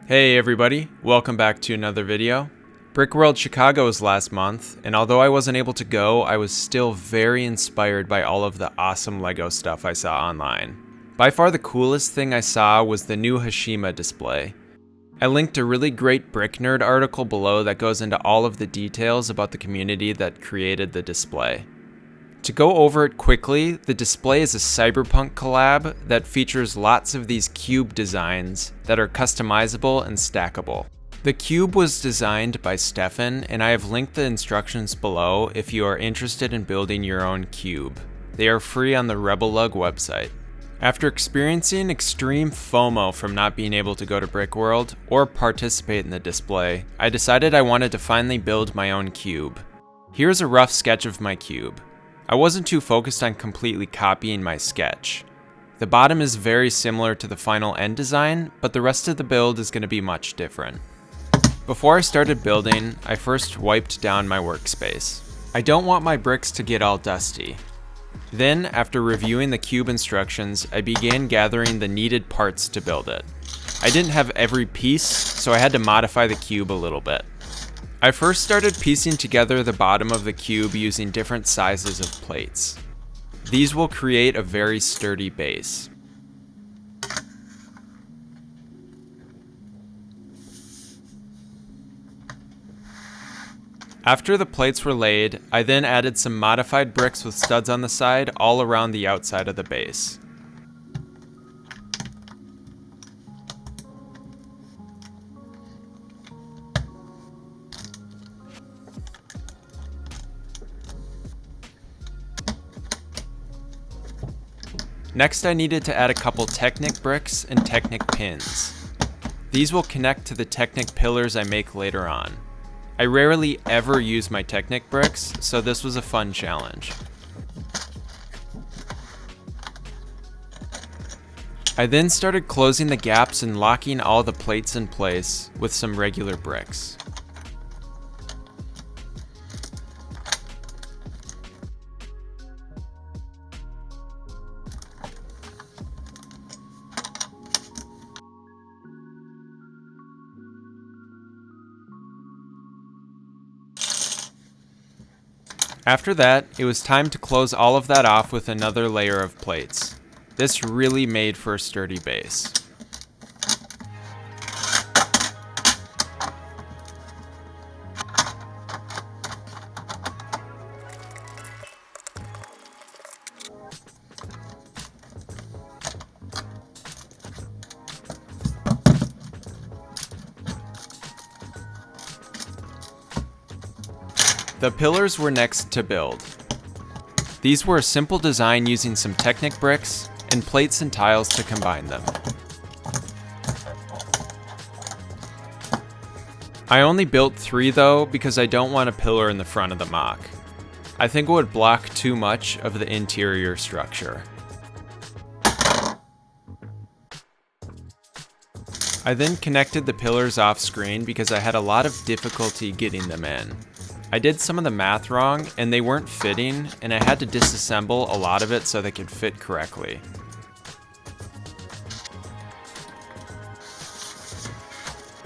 Hey everybody, welcome back to another video. Brickworld Chicago was last month, and although I wasn't able to go, I was still very inspired by all of the awesome LEGO stuff I saw online. By far the coolest thing I saw was the new Hashima display. I linked a really great Brick Nerd article below that goes into all of the details about the community that created the display. To go over it quickly, the display is a Cyberpunk collab that features lots of these cube designs that are customizable and stackable. The cube was designed by Stefan, and I have linked the instructions below if you are interested in building your own cube. They are free on the RebelLug website. After experiencing extreme FOMO from not being able to go to Brickworld or participate in the display, I decided I wanted to finally build my own cube. Here's a rough sketch of my cube. I wasn't too focused on completely copying my sketch. The bottom is very similar to the final end design, but the rest of the build is going to be much different. Before I started building, I first wiped down my workspace. I don't want my bricks to get all dusty. Then, after reviewing the cube instructions, I began gathering the needed parts to build it. I didn't have every piece, so I had to modify the cube a little bit. I first started piecing together the bottom of the cube using different sizes of plates. These will create a very sturdy base. After the plates were laid, I then added some modified bricks with studs on the side all around the outside of the base. Next, I needed to add a couple technic bricks and technic pins. These will connect to the technic pillars I make later on. I rarely ever use my technic bricks, so this was a fun challenge. I then started closing the gaps and locking all the plates in place with some regular bricks. After that, it was time to close all of that off with another layer of plates. This really made for a sturdy base. The pillars were next to build. These were a simple design using some technic bricks and plates and tiles to combine them. I only built 3 though because I don't want a pillar in the front of the MOC. I think it would block too much of the interior structure. I then connected the pillars off screen because I had a lot of difficulty getting them in. I did some of the math wrong and they weren't fitting, and I had to disassemble a lot of it so they could fit correctly.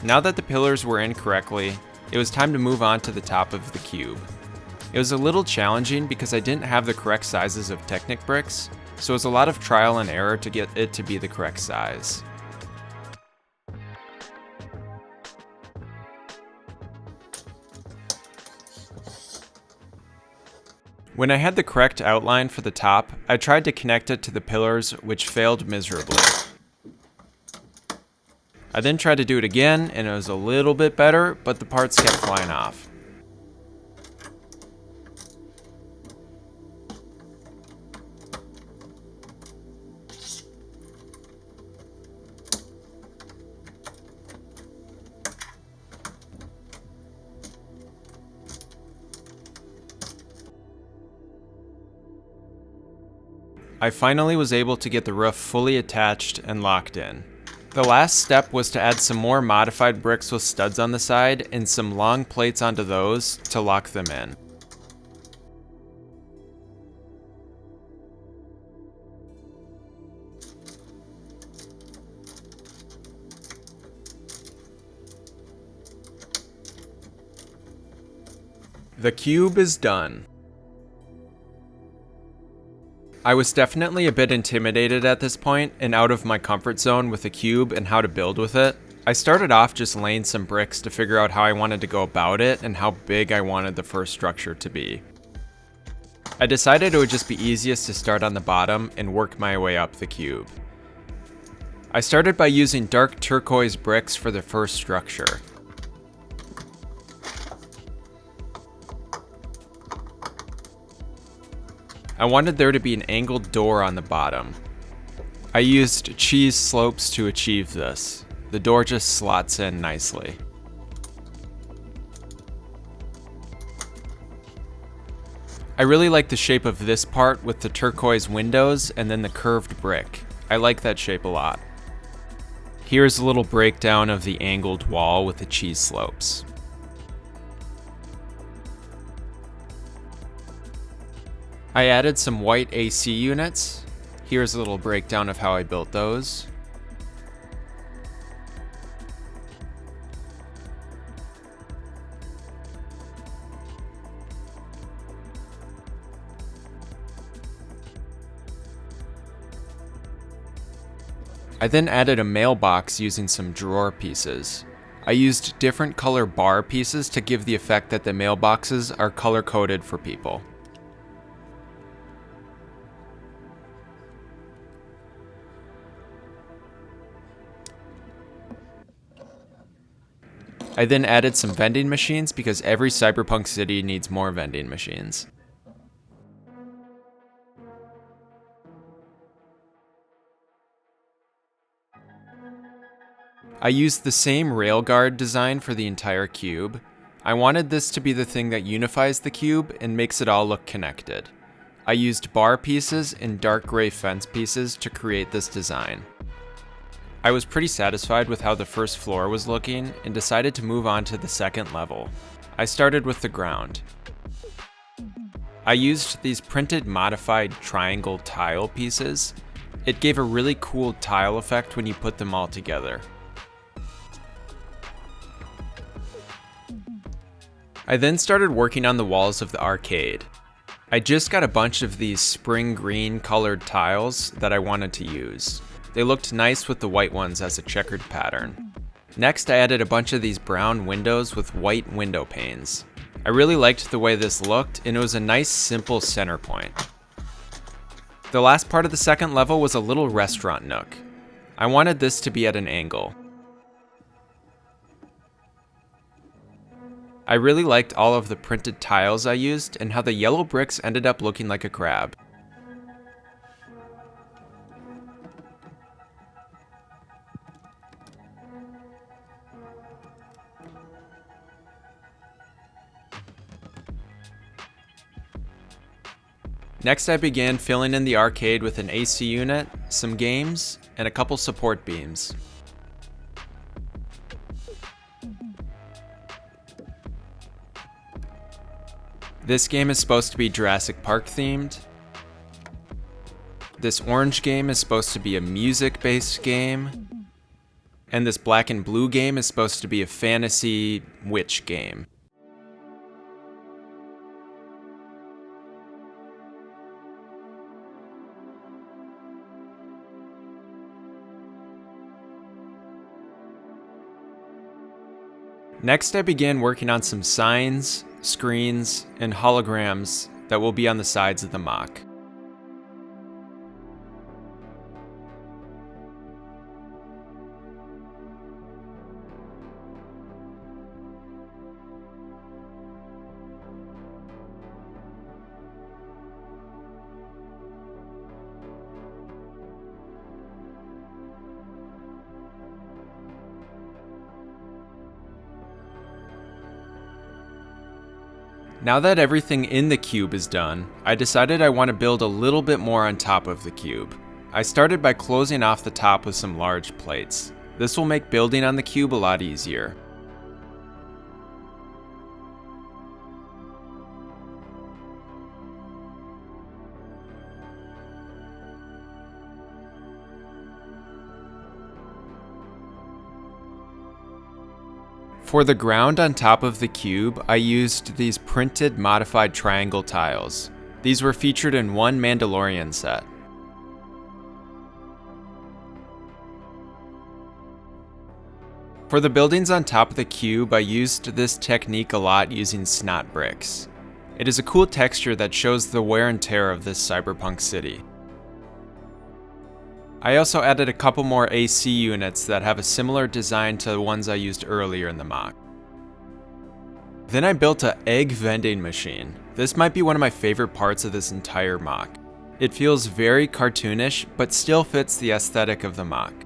Now that the pillars were in correctly, it was time to move on to the top of the cube. It was a little challenging because I didn't have the correct sizes of technic bricks, so it was a lot of trial and error to get it to be the correct size. When I had the correct outline for the top, I tried to connect it to the pillars, which failed miserably. I then tried to do it again, and it was a little bit better, but the parts kept flying off. I finally was able to get the roof fully attached and locked in. The last step was to add some more modified bricks with studs on the side and some long plates onto those to lock them in. The cube is done. I was definitely a bit intimidated at this point and out of my comfort zone with the cube and how to build with it. I started off just laying some bricks to figure out how I wanted to go about it and how big I wanted the first structure to be. I decided it would just be easiest to start on the bottom and work my way up the cube. I started by using dark turquoise bricks for the first structure. I wanted there to be an angled door on the bottom. I used cheese slopes to achieve this. The door just slots in nicely. I really like the shape of this part with the turquoise windows and then the curved brick. I like that shape a lot. Here's a little breakdown of the angled wall with the cheese slopes. I added some white AC units. Here's a little breakdown of how I built those. I then added a mailbox using some drawer pieces. I used different color bar pieces to give the effect that the mailboxes are color coded for people. I then added some vending machines because every Cyberpunk city needs more vending machines. I used the same railguard design for the entire cube. I wanted this to be the thing that unifies the cube and makes it all look connected. I used bar pieces and dark gray fence pieces to create this design. I was pretty satisfied with how the first floor was looking and decided to move on to the second level. I started with the ground. I used these printed modified triangle tile pieces. It gave a really cool tile effect when you put them all together. I then started working on the walls of the arcade. I just got a bunch of these spring green colored tiles that I wanted to use. They looked nice with the white ones as a checkered pattern. Next, I added a bunch of these brown windows with white window panes. I really liked the way this looked, and it was a nice simple center point. The last part of the second level was a little restaurant nook. I wanted this to be at an angle. I really liked all of the printed tiles I used and how the yellow bricks ended up looking like a crab. Next, I began filling in the arcade with an AC unit, some games, and a couple support beams. This game is supposed to be Jurassic Park themed. This orange game is supposed to be a music-based game. And this black and blue game is supposed to be a fantasy witch game. Next, I began working on some signs, screens, and holograms that will be on the sides of the MOC. Now that everything in the cube is done, I decided I want to build a little bit more on top of the cube. I started by closing off the top with some large plates. This will make building on the cube a lot easier. For the ground on top of the cube, I used these printed modified triangle tiles. These were featured in one Mandalorian set. For the buildings on top of the cube, I used this technique a lot using snot bricks. It is a cool texture that shows the wear and tear of this cyberpunk city. I also added a couple more AC units that have a similar design to the ones I used earlier in the MOC. Then I built an egg vending machine. This might be one of my favorite parts of this entire MOC. It feels very cartoonish, but still fits the aesthetic of the MOC.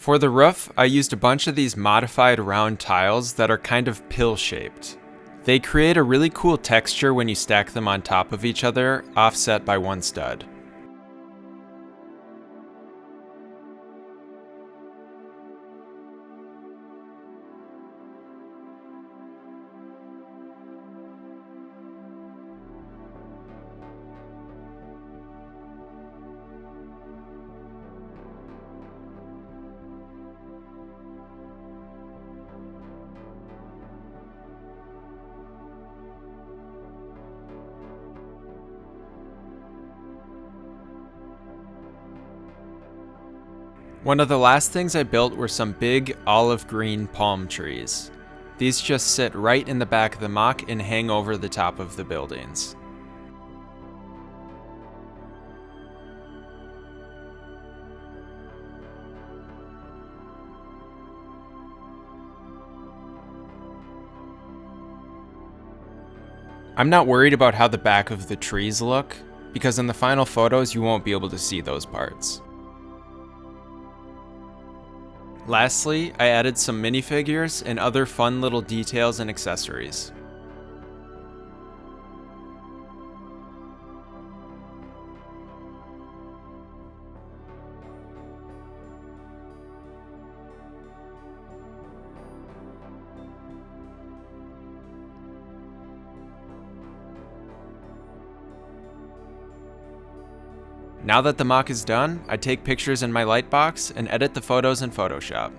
For the roof, I used a bunch of these modified round tiles that are kind of pill-shaped. They create a really cool texture when you stack them on top of each other, offset by one stud. One of the last things I built were some big olive green palm trees. These just sit right in the back of the MOC and hang over the top of the buildings. I'm not worried about how the back of the trees look, because in the final photos you won't be able to see those parts. Lastly, I added some minifigures and other fun little details and accessories. Now that the MOC is done, I take pictures in my Lightbox and edit the photos in Photoshop.